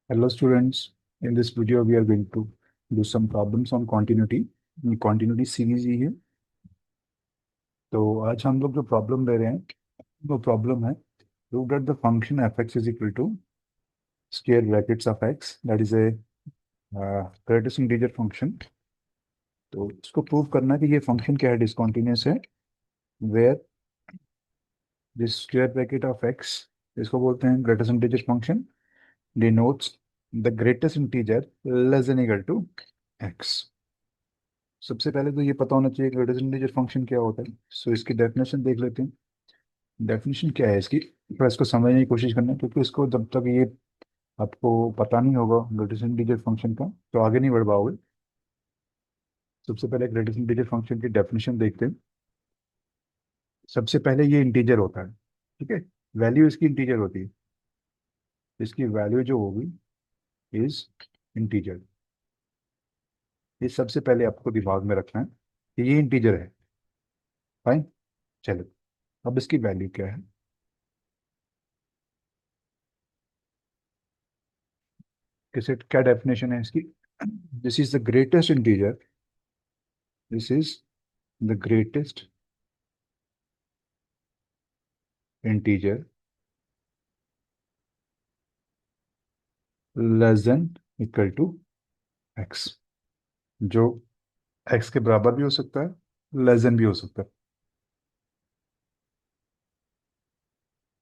Hello students, in this video we are going to do some problems on continuity. Continuity series ही है। तो आज हम लोग जो प्रॉब्लम ले रहे हैं वो प्रॉब्लम है prove that the function F X is equal to square brackets of X that is a greatest integer function. तो इसको प्रूव करना है कि ये फंक्शन क्या है, डिसकंटिन्यूअस है, where this square bracket of X, इसको बोलते हैं greatest integer function, denotes the greatest integer less than equal to X. सबसे पहले तो ये पता होना चाहिए कि ग्रेटेस्ट इंटीजर फंक्शन क्या होता है। सो इसकी डेफिनेशन देख लेते हैं। डेफिनेशन क्या है इसकी, थोड़ा इसको समझने की कोशिश करना है, क्योंकि इसको जब तक ये आपको पता नहीं होगा ग्रेटेस्ट इंटीजर फंक्शन का तो आगे नहीं बढ़ पाओगे। सबसे पहले ग्रेटेस्ट इंटीजर फंक्शन की डेफिनेशन देखते हैं। सबसे पहले ये इंटीजर होता है, ठीक है, वैल्यू इसकी इंटीजर होती है। इसकी वैल्यू जो होगी इज इंटीजर। ये सबसे पहले आपको दिमाग में रखना है कि ये इंटीजर है। फाइन, चलो अब इसकी वैल्यू क्या है। किसे क्या डेफिनेशन है इसकी, this is the greatest integer, this is the greatest integer less than equal to X, जो एक्स के बराबर भी हो सकता है, लेस देन भी हो सकता है।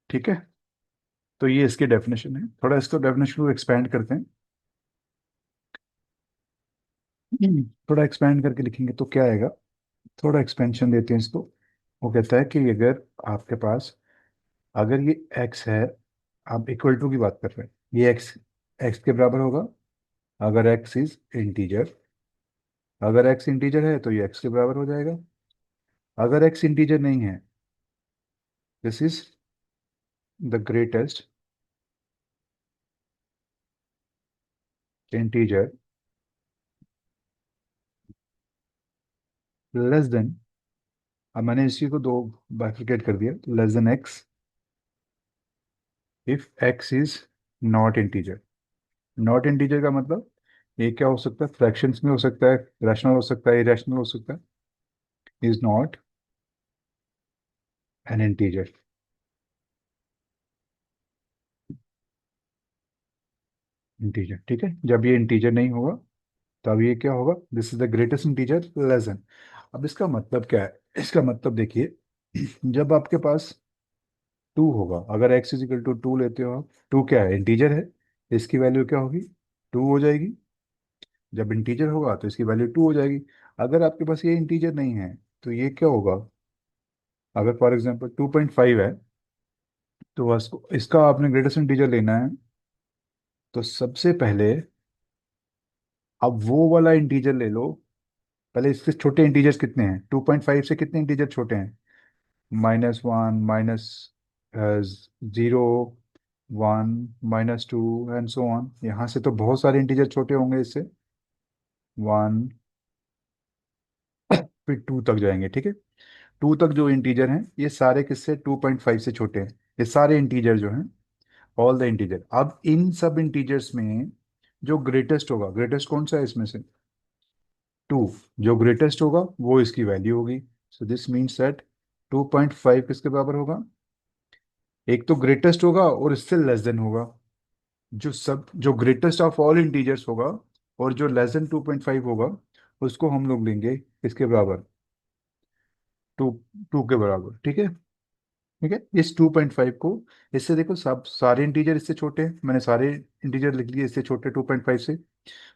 ठीक है, तो ये इसकी डेफिनेशन है। थोड़ा इसको डेफिनेशन को एक्सपैंड करते हैं। थोड़ा एक्सपैंड करके लिखेंगे तो क्या आएगा, थोड़ा एक्सपेंशन देते हैं इसको। वो कहता है कि अगर आपके पास, अगर ये एक्स है, आप इक्वल टू की बात कर रहे हैं, ये एक्स एक्स के बराबर होगा अगर एक्स इज इंटीजर। अगर एक्स इंटीजर है तो ये एक्स के बराबर हो जाएगा। अगर एक्स इंटीजर नहीं है, this is the greatest integer less then, अब मैंने इसी को दो बाइफिकेट कर दिया, less than x if x is not integer. Not integer का मतलब ये क्या हो सकता है, फ्रैक्शंस में हो सकता है, रैशनल हो सकता है, इरेशनल हो सकता है। Is not an integer. Integer, ठीक है, जब ये इंटीजर नहीं होगा तब ये क्या होगा, this is the greatest integer less then. अब इसका मतलब क्या है, इसका मतलब देखिए, जब आपके पास टू होगा, अगर X is equal to two लेते हो आप, टू क्या है, इंटीजर है, इसकी वैल्यू क्या होगी, टू हो जाएगी। जब इंटीजर होगा तो इसकी वैल्यू टू हो जाएगी। अगर आपके पास ये इंटीजर नहीं है तो ये क्या होगा, अगर फॉर एग्जांपल 2.5 है तो इसका आपने ग्रेटेस्ट इंटीजर लेना है। तो सबसे पहले अब वो वाला इंटीजर ले लो। पहले इससे छोटे इंटीजर्स कितने हैं, 2.5 से कितने इंटीजर छोटे हैं, -1, -0, 1, -2 एंड सो ऑन। यहाँ से तो बहुत सारे इंटीजर छोटे होंगे इससे, 1 फिर 2 तक जाएंगे, ठीक है। 2 तक जो इंटीजर हैं ये सारे किससे, 2.5 से छोटे हैं। ये सारे इंटीजर जो हैं, ऑल द इंटीजर। अब इन सब इंटीजर्स में जो ग्रेटेस्ट होगा, ग्रेटेस्ट कौन सा है इसमें से, 2, जो ग्रेटेस्ट होगा वो इसकी वैल्यू होगी। सो दिस मीन्स दैट 2.5 किसके बराबर होगा, एक तो ग्रेटेस्ट होगा और इससे लेस देन होगा, जो ग्रेटेस्ट ऑफ ऑल इंटीजर्स होगा, और जो लेस देन 2.5 होगा उसको हम लोग लेंगे इसके बराबर, टू, टू के बराबर, ठीक है। ठीक है, इस 2.5 को, इससे देखो सब सारे इंटीजर इससे छोटे हैं, मैंने सारे इंटीजर लिख लिए इससे छोटे 2.5 से।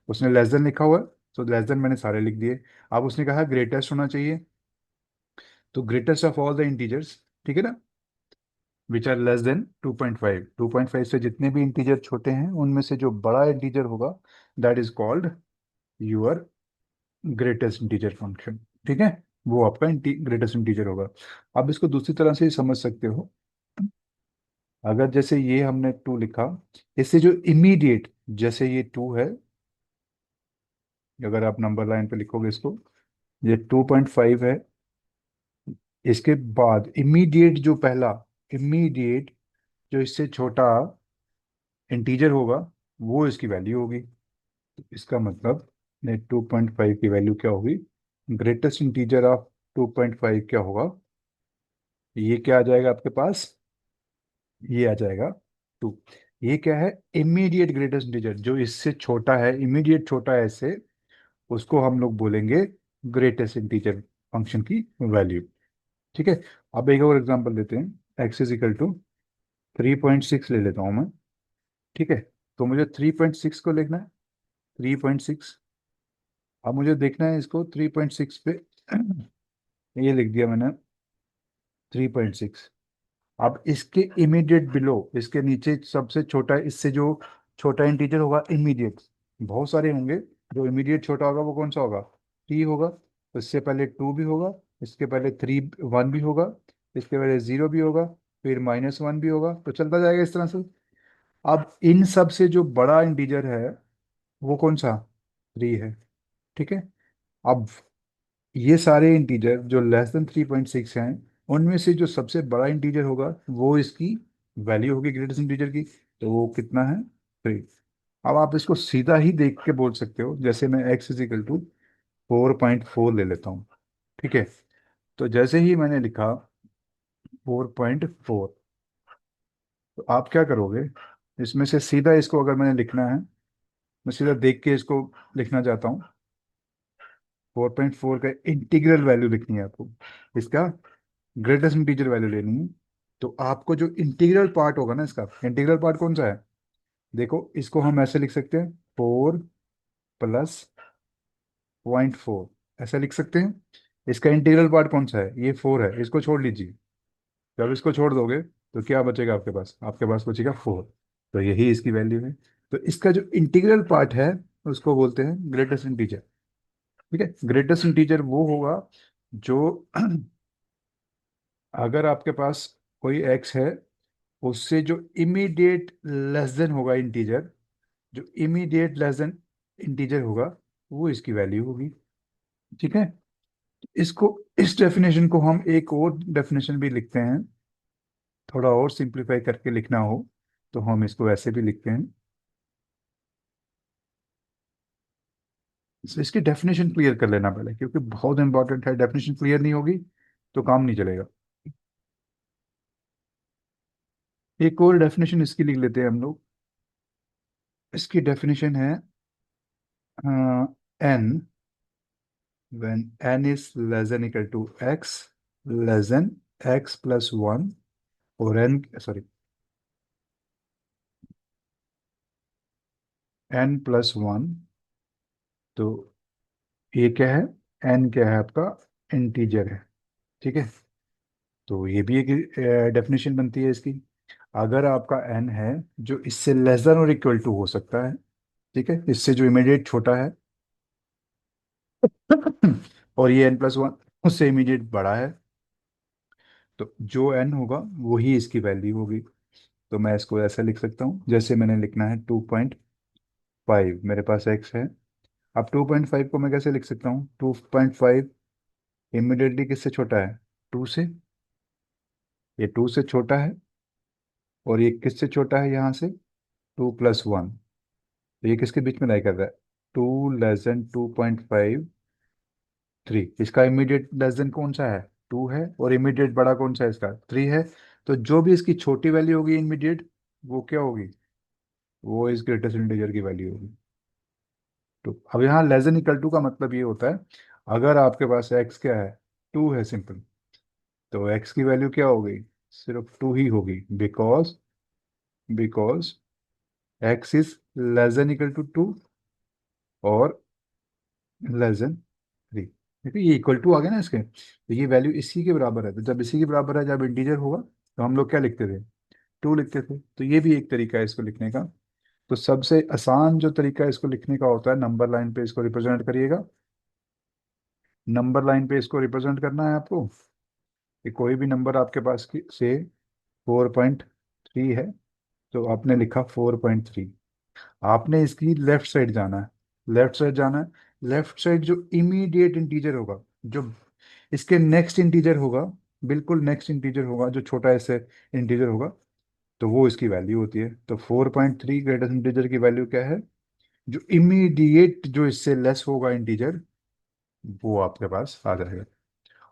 उसने लेस देन लिखा हुआ है, तो लेस देन मैंने सारे लिख दिए। अब उसने कहा ग्रेटेस्ट होना चाहिए, तो greatest of all the integers, ठीक है ना, विच आर लेस देन 2.5। 2.5 से जितने भी इंटीजर छोटे हैं उनमें से जो बड़ा इंटीजर होगा that is called your greatest integer function, ठीक है, वो आपका ग्रेटेस्ट इंटीजर होगा। अब इसको दूसरी तरह से समझ सकते हो। अगर जैसे ये हमने टू लिखा, इससे जो इमीडिएट, जैसे ये टू है, अगर आप नंबर लाइन पे लिखोगे इसको, ये 2.5 है, इसके बाद इमीडिएट जो पहला, इमीडिएट जो इससे छोटा इंटीजर होगा वो इसकी वैल्यू होगी। तो इसका मतलब ने 2.5 की वैल्यू क्या होगी, ग्रेटेस्ट इंटीजर ऑफ 2.5 क्या होगा, ये क्या आ जाएगा आपके पास, ये आ जाएगा 2। ये क्या है, इमीडिएट ग्रेटेस्ट इंटीजर, जो इससे छोटा है, इमीडिएट छोटा है इससे, उसको हम लोग बोलेंगे ग्रेटेस्ट इंटीजर फंक्शन की वैल्यू। ठीक है। अब एक और एग्जांपल लेते हैं, x इज इक्वल टू 3.6 ले लेता हूं मैं। ठीक है। तो मुझे 3.6 को लिखना है, 3.6। अब मुझे देखना है इसको 3.6 पे ये लिख दिया मैंने 3.6। अब इसके इमीडिएट बिलो, इसके नीचे सबसे छोटा, इससे जो छोटा इंटीजर होगा इमीडिएट, बहुत सारे होंगे, जो इमीडिएट छोटा होगा वो कौन सा होगा, 3 होगा। तो इससे पहले 2 भी होगा, इसके पहले 1 भी होगा, इसके पहले 0 भी होगा, फिर -1 भी होगा, तो चलता जाएगा इस तरह से। अब इन सब से जो बड़ा इंटीजर है वो कौन सा, 3 है। ठीक है। अब ये सारे इंटीजर जो लेस देन 3.6 हैं, उनमें से जो सबसे बड़ा इंटीजर होगा वो इसकी वैल्यू होगी ग्रेटेस्ट इंटीजर की। तो वो कितना है, 3। अब आप इसको सीधा ही देख के बोल सकते हो, जैसे मैं x इज इक्वल टू 4.4 ले लेता हूँ। ठीक है। तो जैसे ही मैंने लिखा 4.4, तो आप क्या करोगे, इसमें से सीधा इसको अगर मैंने लिखना है, मैं सीधा देख के इसको लिखना चाहता हूँ। 4.4 का इंटीग्रल वैल्यू लिखनी है आपको, इसका ग्रेटेस्ट इंटीजर वैल्यू लेनी है। तो आपको जो इंटीग्रल पार्ट होगा ना, इसका इंटीग्रल पार्ट कौन सा है, देखो इसको हम ऐसे लिख सकते हैं, 4 + 0.4, ऐसा लिख सकते हैं। इसका इंटीग्रल पार्ट कौन सा है, ये 4 है, इसको छोड़ लीजिए। जब इसको छोड़ दोगे तो क्या बचेगा आपके पास, आपके पास बचेगा 4। तो यही इसकी वैल्यू है। तो इसका जो इंटीग्रल पार्ट है उसको बोलते हैं ग्रेटेस्ट इंटीजर। ठीक है। ग्रेटेस्ट इंटीजर वो होगा जो अगर आपके पास कोई एक्स है, उससे जो इमीडिएट लेस देन होगा इंटीजर, जो इमीडिएट लेस देन इंटीजर होगा, वो इसकी वैल्यू होगी। ठीक है। इसको, इस डेफिनेशन को हम एक और डेफिनेशन भी लिखते हैं, थोड़ा और सिंप्लीफाई करके लिखना हो तो हम इसको ऐसे भी लिखते हैं। इसकी डेफिनेशन क्लियर कर लेना पहले, क्योंकि बहुत इंपॉर्टेंट है, डेफिनेशन क्लियर नहीं होगी तो काम नहीं चलेगा। एक और डेफिनेशन इसकी लिख लेते हैं हम लोग। इसकी डेफिनेशन है n, when n is less than equal to x, less than x plus 1, और n, सॉरी, n+1। तो ये क्या है, n क्या है आपका, इंटीजर है। ठीक है। तो ये भी एक डेफिनेशन बनती है इसकी। अगर आपका n है जो इससे लेस देन और इक्वल टू हो सकता है, ठीक है, इससे जो इमीडिएट छोटा है, और ये n+1 उससे इमीडिएट बड़ा है, तो जो n होगा वही इसकी वैल्यू होगी। तो मैं इसको ऐसा लिख सकता हूँ, जैसे मैंने लिखना है 2.5, मेरे पास x है। अब 2.5 को मैं कैसे लिख सकता हूँ, 2.5 इमिडिएटली किससे छोटा है, 2 से। ये 2 से छोटा है, और ये किससे छोटा है यहाँ से, 2+1। तो ये किसके बीच में लाई कर रहा है, 2 < 2.5, 3। इसका इमीडिएट लेस देन कौन सा है, 2 है, और इमीडिएट बड़ा कौन सा है इसका, 3 है। तो जो भी इसकी छोटी वैल्यू होगी इमीडिएट, वो क्या होगी, वो इस ग्रेटेस्ट इंटीजर की वैल्यू होगी। तो अब यहाँ लेस देन इक्वल टू का मतलब ये होता है, अगर आपके पास x क्या है, 2 है सिंपल, तो x की वैल्यू क्या होगी, सिर्फ 2 ही होगी, because because x is less than equal to 2 और लेस देन 3। देखिए ये इक्वल टू आ गया ना इसके, तो ये वैल्यू इसी के बराबर है। तो जब इसी के बराबर है, जब इंटीजर होगा, तो हम लोग क्या लिखते थे, 2 लिखते थे। तो ये भी एक तरीका है इसको लिखने का। तो सबसे आसान जो तरीका है इसको लिखने का होता है, नंबर लाइन पे इसको रिप्रेजेंट करिएगा। नंबर लाइन पे इसको रिप्रेजेंट करना है आपको, कि कोई भी नंबर आपके पास की से 4.3 है, तो आपने लिखा 4.3। आपने इसकी लेफ्ट साइड जाना है, लेफ्ट साइड जाना है। लेफ्ट साइड जो इमीडिएट इंटीजर होगा, जो इसके नेक्स्ट इंटीजर होगा, बिल्कुल नेक्स्ट इंटीजर होगा, जो छोटा ऐसे इंटीजर होगा, तो वो इसकी वैल्यू होती है। तो 4.3 ग्रेटेस्ट इंटीजर की वैल्यू क्या है? जो इमीडिएट जो इससे लेस होगा इंटीजर, वो आपके पास आ जाएगा।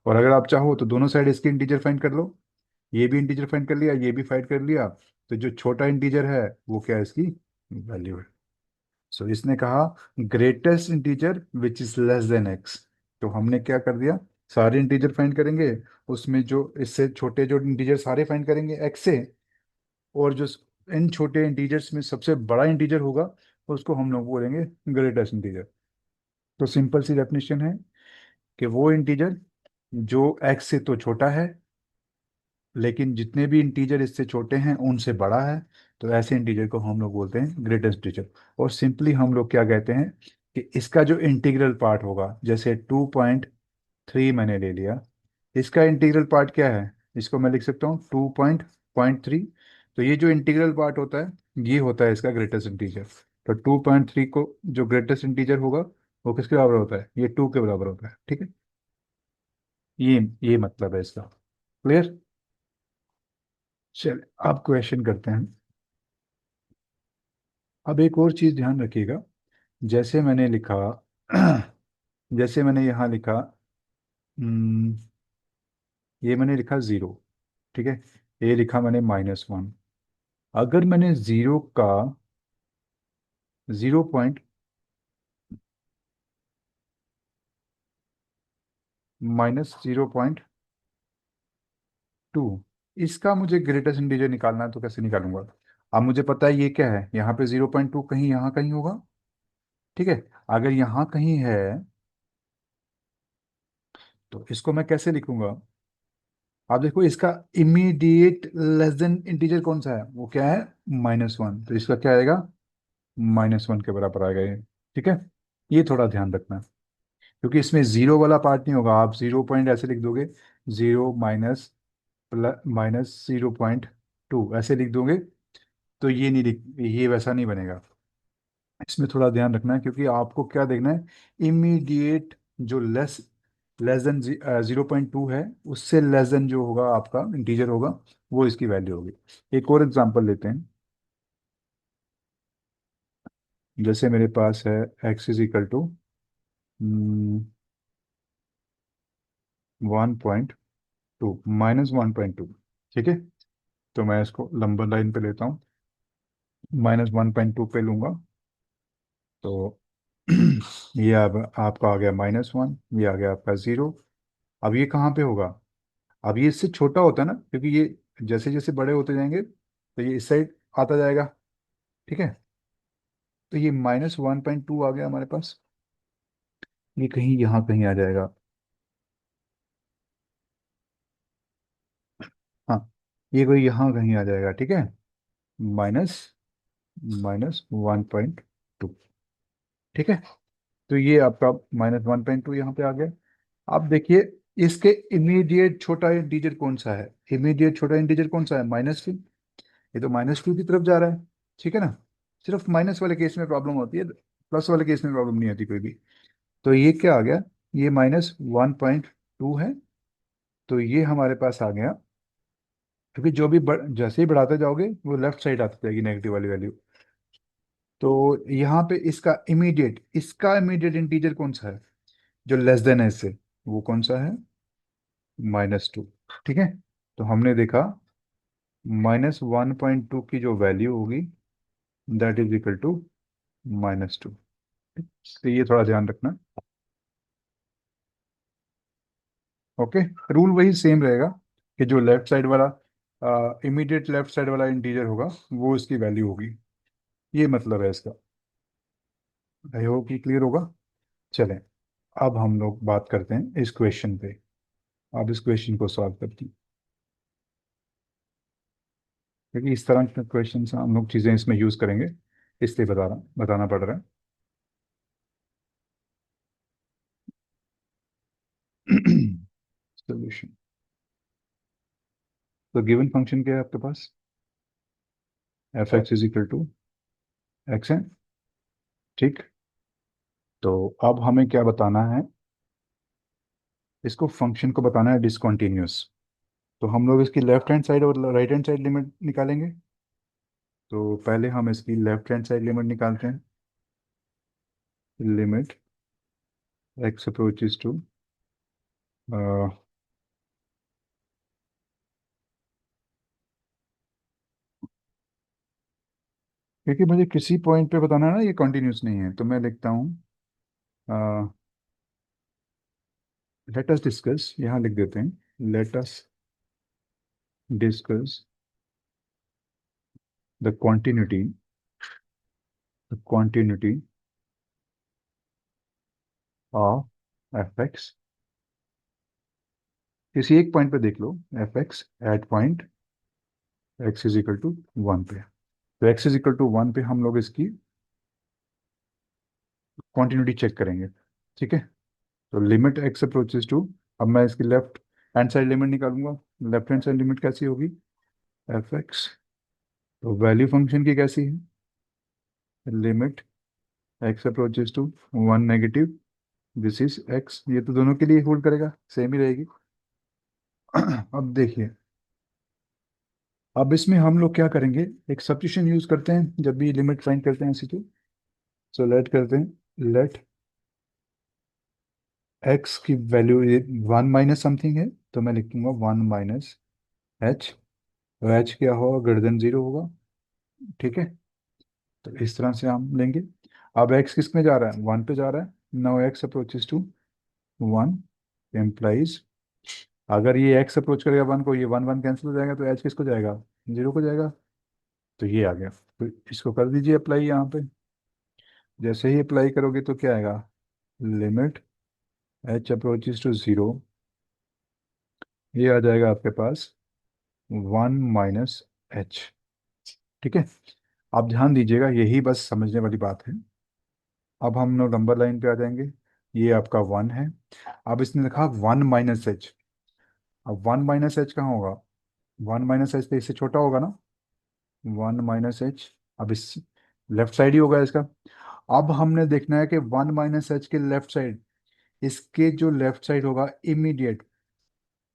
और अगर आप चाहो तो दोनों साइड इसके इंटीजर फाइंड कर लो। ये भी इंटीजर फाइंड कर लिया, ये भी फाइंड कर लिया। तो जो छोटा इंटीजर है वो क्या है, इसकी वैल्यू है। सो इसने कहा greatest integer which is less then x. तो हमने क्या कर दिया, सारे इंटीजर फाइंड करेंगे, उसमें जो इससे छोटे जो इंटीजर सारे फाइंड करेंगे एक्स से, और जो इन छोटे इंटीजर्स में सबसे बड़ा इंटीजर होगा उसको हम लोग बोलेंगे ग्रेटेस्ट इंटीजर। तो सिंपल सी डेफिनेशन है कि वो इंटीजर जो एक्स से तो छोटा है, लेकिन जितने भी इंटीजर इससे छोटे हैं उनसे बड़ा है, तो ऐसे इंटीजर को हम लोग बोलते हैं ग्रेटेस्ट इंटीजर। और सिंपली हम लोग क्या कहते हैं कि इसका जो इंटीग्रल पार्ट होगा, जैसे 2.3 मैंने ले लिया, इसका इंटीग्रल पार्ट क्या है, इसको मैं लिख सकता हूँ 2.3। तो ये जो इंटीग्रल पार्ट होता है ये होता है इसका ग्रेटेस्ट इंटीजर। तो 2.3 को जो ग्रेटेस्ट इंटीजर होगा वो किसके बराबर होता है, ये 2 के बराबर होता है, ठीक है। ये मतलब है इसका। क्लियर? चलिए अब क्वेश्चन करते हैं। अब एक और चीज ध्यान रखिएगा, जैसे मैंने लिखा जैसे मैंने यहाँ लिखा, हम्म, ये मैंने लिखा 0, ठीक है। ये लिखा मैंने -1। अगर मैंने जीरो का 0 -0.2, इसका मुझे ग्रेटेस्ट इंटीजर निकालना है, तो कैसे निकालूंगा? अब मुझे पता है ये क्या है, यहाँ पे 0.2 कहीं यहाँ कहीं होगा, ठीक है। अगर यहाँ कहीं है तो इसको मैं कैसे लिखूंगा? आप देखो इसका इमीडिएट लेस देन इंटीजर कौन सा है, वो क्या है, -1। तो इसका क्या आएगा, -1 के बराबर आएगा ये, ठीक है। ये थोड़ा ध्यान रखना, क्योंकि इसमें जीरो वाला पार्ट नहीं होगा। आप 0 पॉइंट ऐसे लिख दोगे, 0 माइनस प्लस -0.2 ऐसे लिख दोगे, तो ये नहीं लिख, ये वैसा नहीं बनेगा। इसमें थोड़ा ध्यान रखना है, क्योंकि आपको क्या देखना है, इमीडिएट जो लेस लेस देन 0.2 है, उससे लेस देन जो होगा आपका इंटीजर होगा, वो इसकी वैल्यू होगी। एक और एग्जांपल लेते हैं। जैसे मेरे पास है x इज इक्वल टू 1.2 -1.2, ठीक है। तो मैं इसको लंबर लाइन पे लेता हूँ, -1.2 पे लूंगा। तो ये अब आपका आ गया -1, ये आ गया आपका 0। अब ये कहाँ पे होगा? अब ये इससे छोटा होता है ना, क्योंकि ये जैसे जैसे बड़े होते जाएंगे तो ये इस साइड आता जाएगा, ठीक है। तो ये -1.2 आ गया हमारे पास, ये कहीं यहाँ कहीं आ जाएगा। हाँ, ये कोई यहाँ कहीं आ जाएगा, ठीक है। माइनस -1.2, ठीक है। तो ये आपका -1.2 यहाँ पे आ गया। अब देखिए इसके इमीडिएट छोटा इंटीजर कौन सा है, इमीडिएट छोटा इंटीजर कौन सा है, -2। ये तो -2 की तरफ जा रहा है, ठीक है ना। सिर्फ माइनस वाले केस में प्रॉब्लम होती है, प्लस वाले केस में प्रॉब्लम नहीं होती कोई भी। तो ये क्या आ गया, ये -1.2 है। तो ये हमारे पास आ गया, क्योंकि जो भी जैसे ही बढ़ाते जाओगे वो लेफ्ट साइड आती जाएगी नेगेटिव वाली वैल्यू। तो यहाँ पे इसका इमीडिएट इंटीजर कौन सा है, जो लेस देन है इससे, वो कौन सा है, -2, ठीक है। तो हमने देखा -1.2 की जो वैल्यू होगी दैट इज इक्वल टू -2। तो ये थोड़ा ध्यान रखना। ओके, रूल वही सेम रहेगा कि जो लेफ्ट साइड वाला इमीडिएट लेफ्ट साइड वाला इंटीजर होगा वो इसकी वैल्यू होगी। ये मतलब है इसका। आई होप कि क्लियर होगा। चलें, अब हम लोग बात करते हैं इस क्वेश्चन पे। अब इस क्वेश्चन को सॉल्व करते हैं, क्योंकि इस तरह के क्वेश्चन से हम लोग चीज़ें इसमें यूज़ करेंगे, इसलिए बताना पड़ रहा है। सोल्यूशन। तो गिवन फंक्शन क्या है आपके पास, f(x) = x है, ठीक। तो अब हमें क्या बताना है, इसको फंक्शन को बताना है डिसकंटिन्यूअस। तो हम लोग इसकी लेफ्ट हैंड साइड और राइट हैंड साइड लिमिट निकालेंगे। तो पहले हम इसकी लेफ्ट हैंड साइड लिमिट निकालते हैं। लिमिट एक्स अप्रोचेस टू, क्योंकि मुझे किसी पॉइंट पे बताना है ना ये कंटिन्यूस नहीं है, तो मैं लिखता हूँ लेट अस डिस्कस, यहाँ लिख देते हैं let us discuss the continuity of F X. किसी एक पॉइंट पे देख लो, F X at point X is equal to one पे। तो X is equal to one पे हम लोग इसकी क्वांटिटी चेक करेंगे। ठीक है, तो लिमिट एक्स अप्रोचेस टू, अब मैं इसकी लेफ्ट हैंड साइड लिमिट निकालूंगा। लेफ्ट हैंड साइड लिमिट कैसी होगी, एफ एक्स, तो वैल्यू फंक्शन की कैसी है, limit X approaches to one negative, this is X. ये तो दोनों के लिए होल्ड करेगा, सेम ही रहेगी। अब देखिए, अब इसमें हम लोग क्या करेंगे, एक सब्स्टिट्यूशन यूज करते हैं जब भी लिमिट फाइंड करते हैं ऐसी। तो सो लेट करते हैं, लेट एक्स की वैल्यू वन माइनस समथिंग है, तो मैं लिखूंगा वन माइनस एच। तो एच क्या होगा, ग्रेटर देन जीरो होगा। ठीक है, तो इस तरह से हम लेंगे। अब एक्स किस में जा रहा है, वन पे जा रहा है। Now X approaches to one implies, अगर ये एक्स अप्रोच करेगा वन को, ये वन वन कैंसिल हो जाएगा, तो एच किसको जाएगा, जीरो को जाएगा। तो ये आ गया, तो इसको कर दीजिए अप्लाई यहाँ पे। जैसे ही अप्लाई करोगे तो क्या आएगा, limit H approaches to zero, ये आ जाएगा आपके पास वन माइनस एच। ठीक है, आप ध्यान दीजिएगा, यही बस समझने वाली बात है। अब हम लोग नंबर लाइन पे आ जाएंगे। ये आपका वन है। अब इसने लिखा वन माइनस एच। अब वन माइनस एच कहाँ होगा, वन माइनस एच तो इससे छोटा होगा ना, वन माइनस एच। अब इस लेफ्ट साइड ही होगा इसका। अब हमने देखना है कि वन माइनस एच के लेफ्ट साइड, इसके जो लेफ्ट साइड होगा इमीडिएट,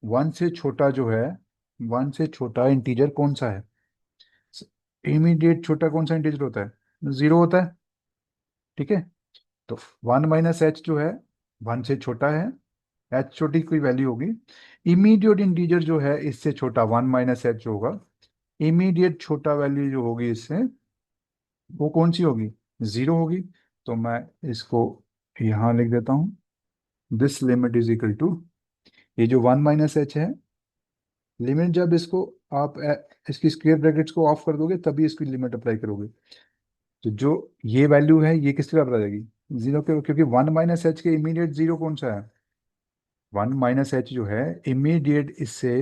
वन से छोटा जो है, वन से छोटा इंटीजर कौन सा है, इमीडिएट छोटा कौन सा इंटीजर होता है, जीरो होता है। ठीक है, तो वन माइनस एच जो है, वन से छोटा है, एच छोटी कोई वैल्यू होगी। इमीडिएट इंटीजर जो है इससे छोटा, वन माइनस एच जो होगा, इमीडिएट छोटा वैल्यू जो होगी इससे, वो कौन सी होगी, जीरो होगी। तो मैं इसको यहाँ लिख देता हूँ, this limit is equal to, ये जो वन माइनस एच है, लिमिट जब इसको आप इसकी स्क्वायर ब्रैकेट्स को ऑफ कर दोगे तभी इसकी लिमिट अप्लाई करोगे। तो जो ये वैल्यू है ये किसके बराबर आ जाएगी, जीरो के, क्योंकि वन माइनस एच के इमीडिएट जीरो कौन सा है, वन माइनस एच जो है इमीडिएट इससे,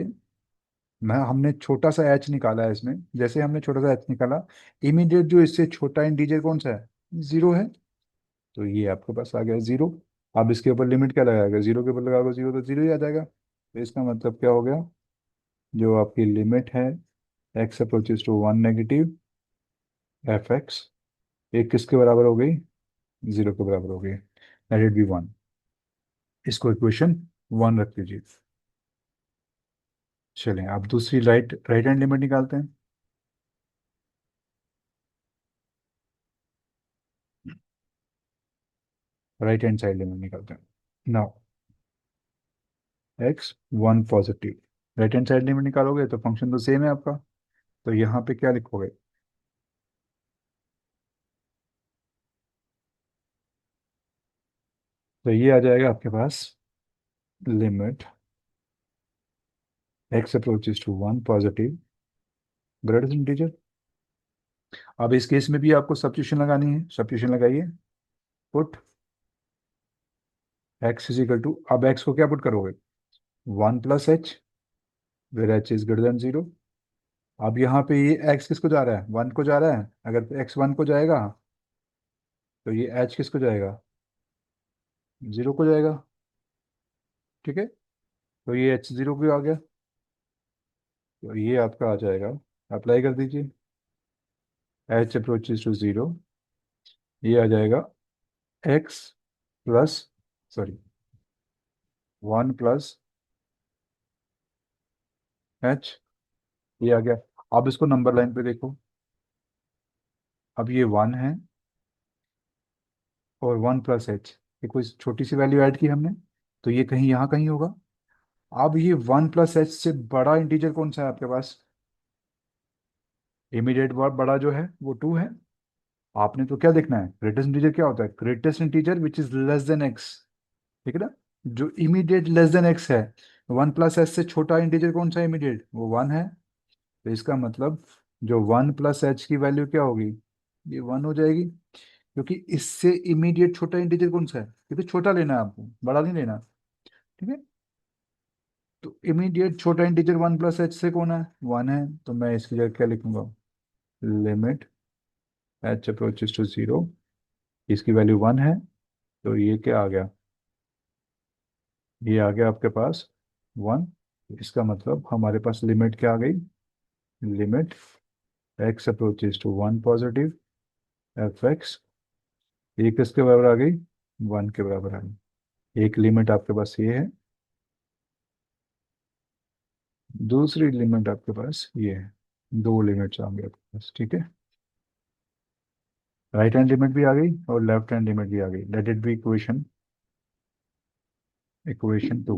मैं हमने छोटा सा एच निकाला है इसमें, जैसे हमने छोटा सा एच निकाला, इमीडिएट जो इससे छोटा इंटीजर कौन सा है, जीरो है। तो ये आपके पास आ गया जीरो। अब इसके ऊपर लिमिट क्या लगाएगा, जीरो के ऊपर लगाओगे जीरो, तो जीरो ही आ जाएगा। तो इसका मतलब क्या हो गया, जो आपकी लिमिट है X approaches to one negative F X, एक किसके बराबर हो गई, जीरो के बराबर हो गई, लेट इट बी वन। इसको इक्वेशन वन रख लीजिए। चलें, अब दूसरी राइट राइट हैंड लिमिट निकालते हैं। राइट हैंड साइड लिमिट निकालते हैं। Now x one positive, right hand side limit निकालोगे तो फंक्शन तो सेम है आपका, तो यहाँ पे क्या लिखोगे, तो ये आ जाएगा आपके पास limit X approaches to one positive greater integer. अब इस केस में भी आपको सब्स्टिट्यूशन लगानी है, सब्स्टिट्यूशन लगाइए। Put X is equal to, अब एक्स को क्या पुट करोगे, one plus H, where H is greater than zero. अब यहाँ पे ये एक्स किसको जा रहा है, वन को जा रहा है, अगर एक्स वन को जाएगा तो ये एच किसको जाएगा, जीरो को जाएगा। ठीक है, तो ये एच जीरो भी आ गया, तो ये आपका आ जाएगा, अप्लाई कर दीजिए, एच अप्रोचेस टू जीरो, ये आ जाएगा x plus, sorry, one plus H, ये आ गया। अब इसको नंबर लाइन पे देखो, अब ये 1 है और 1 + h, ये कोई छोटी सी वैल्यू ऐड की हमने, तो ये कहीं यहाँ कहीं होगा। अब ये 1 + h से बड़ा इंटीजर कौन सा है आपके पास? इमीडिएट बड़ा जो है वो 2 है। आपने तो क्या देखना है, ग्रेटेस्ट इंटीजर क्या होता है? Greatest integer which is less then x, ठीक है ना? जो इमीडिएट लेस देन एक्स है, 1 + h से छोटा इंटीजर कौन सा इमीडिएट? वो 1 है। तो इसका मतलब जो 1 + h की वैल्यू क्या होगी? ये 1 हो जाएगी, क्योंकि इससे इमीडिएट छोटा इंटीजर कौन सा है? ये तो छोटा लेना है आपको, बड़ा नहीं लेना, ठीक है? तो इमीडिएट छोटा इंटीजर 1 + h से कौन है? 1 है। तो मैं इसकी जगह क्या लिखूंगा? लिमिट h अप्रोचेस टू 0, इसकी वैल्यू 1 है। तो ये क्या आ गया? ये आ गया आपके पास 1। इसका मतलब हमारे पास लिमिट क्या आ गई? Limit x approaches to 1 positive F X, ये किसके बराबर आ गई? 1 के बराबर आ गई। एक लिमिट आपके पास ये है, दूसरी लिमिट आपके पास ये है। दो लिमिट्स आएंगे आपके पास, ठीक है? राइट हैंड लिमिट भी आ गई और लेफ्ट हैंड लिमिट भी आ गई। Let it be equation, equation 2।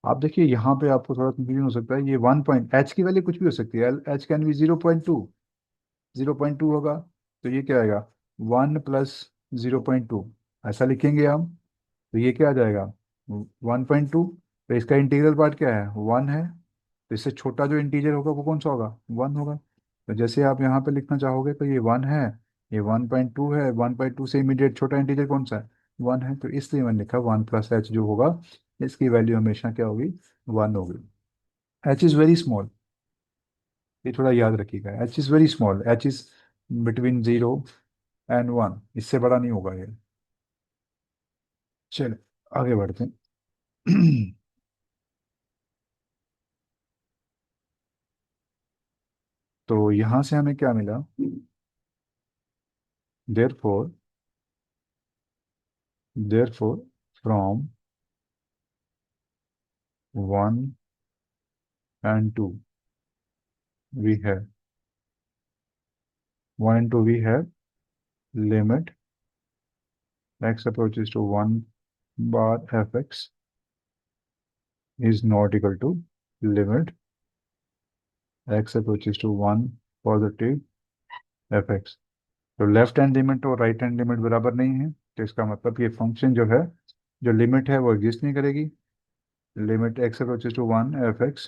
आप देखिए यहाँ पे आपको थोड़ा कंफ्यूजन हो सकता है। ये 1 पॉइंट एच की वैल्यू कुछ भी हो सकती है, एच कैन बी 0.2, 0.2 होगा। तो ये क्या आएगा? 1 + 0.2, ऐसा लिखेंगे हम। तो ये क्या आ जाएगा? 1.2। तो इसका इंटीग्रल पार्ट क्या है? 1 है। तो इससे छोटा जो इंटीजर होगा वो कौन सा होगा? 1 होगा। तो जैसे आप यहाँ पे लिखना चाहोगे तो ये 1 है, ये 1.2 है, 1.2 से इमीडिएट छोटा इंटीजर कौन सा है? 1 है। तो इसलिए मैंने लिखा 1 + h जो होगा, इसकी वैल्यू हमेशा क्या होगी? 1 होगी। h इज़ वेरी स्मॉल, ये थोड़ा याद रखिएगा। h is very small, h is between 0 and 1, इससे बड़ा नहीं होगा ये। चलो आगे बढ़ते हैं। तो यहां से हमें क्या मिला? Therefore, therefore from 1 and 2 we have 1 and 2 we have limit x approaches to 1 bar fx is not equal to limit x approaches to 1 positive fx। तो लेफ्ट हैंड लिमिट और राइट हैंड लिमिट बराबर नहीं है, तो इसका मतलब ये function जो है, जो लिमिट है वो एग्जिस्ट नहीं करेगी। Limit x approaches to 1 fx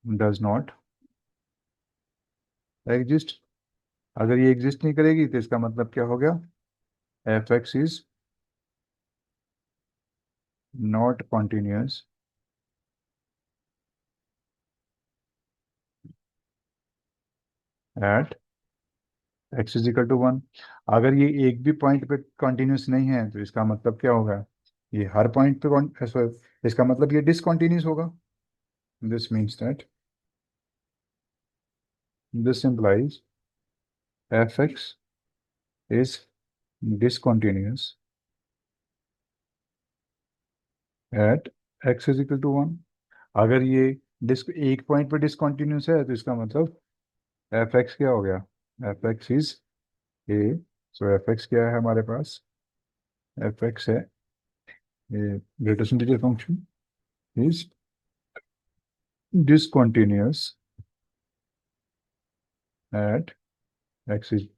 does not exist। अगर ये एग्जिस्ट नहीं करेगी तो इसका मतलब क्या हो गया? fx is not continuous at x = 1। अगर ये एक भी पॉइंट पे कंटिन्यूस नहीं है तो इसका मतलब क्या होगा? ये हर पॉइंट पे इसका मतलब ये डिसकंटिन्यूस होगा। This means that, this implies fx is discontinuous at x = 1। अगर ये डिस्क एक पॉइंट पे डिसकंटिन्यूस है तो इसका मतलब fx क्या हो गया? fx is a। So fx क्या है हमारे पास? fx है greatest integer function is discontinuous at x is,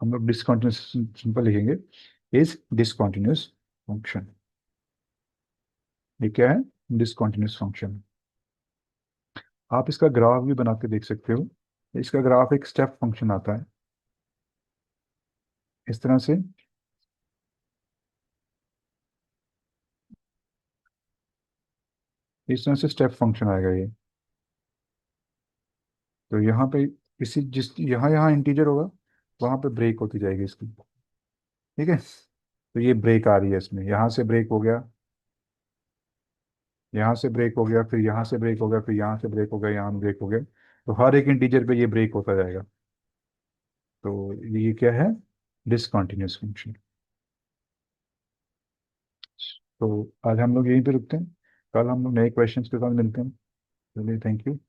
हम लोग डिसकंटिन्यूस सिंपल लिखेंगे, इज डिसकंटिन्यूस फंक्शन। ये क्या है? Discontinuous function. आप इसका ग्राफ भी बना के देख सकते हो। इसका ग्राफ एक स्टेप फंक्शन आता है इस तरह से। इस तरह से स्टेप फंक्शन आएगा ये। तो यहाँ पे इसी जिस यहाँ यहाँ इंटीजर होगा, वहां पे ब्रेक होती जाएगी इसकी, ठीक है? तो ये ब्रेक आ रही है इसमें, यहाँ से ब्रेक हो गया, यहाँ से ब्रेक हो गया, फिर यहाँ से ब्रेक हो गया, फिर यहाँ से ब्रेक हो गया, यहाँ ब्रेक हो गया। तो हर एक इंटीजर पे ये ब्रेक होता जाएगा। तो ये क्या है? Discontinuous function. तो आज हम लोग यहीं पे रुकते हैं, कल हम लोग नए क्वेश्चंस के साथ मिलते हैं। चलिए, थैंक यू।